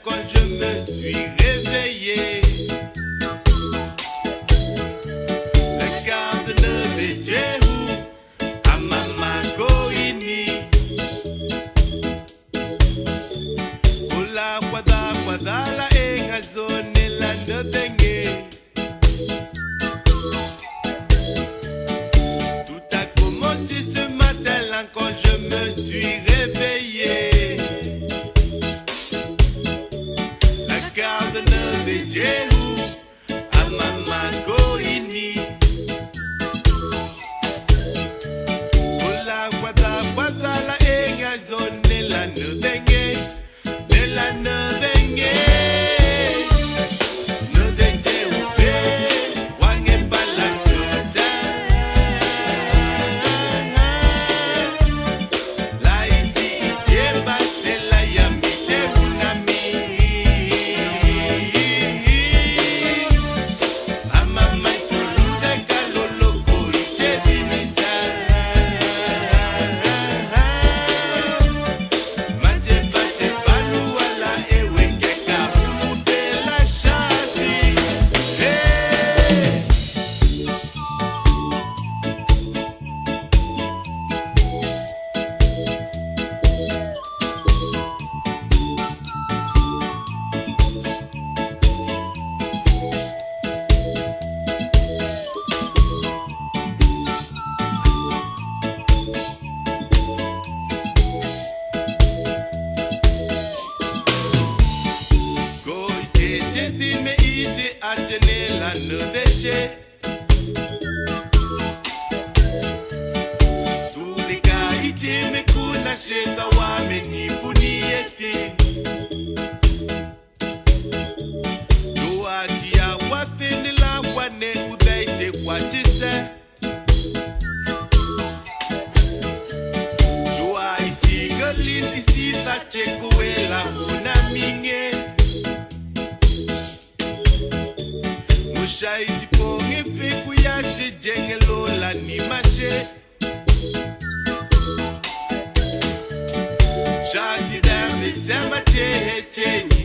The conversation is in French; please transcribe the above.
quand je me suis réveillé. Le cardinal de Jéhu à Mama Koini. Ola kwada la enga zone la nodenge. Tout a commencé ce matin là quand je me suis réveillé. La cardinal de Jéhu à Mama Koini. Ola kwada la enga zone la nodenge. La nodenge. Dime ije atene la nodeche. Tulika ije me kuna shenda wa me nipuniete. Doaji ya watene la wane udaite kwa chise. Joa isi galin isi tache kuela una minge. Shaisi ponge peku ya jenge lola ni mashe. Shaisi dame sema chehe chenye.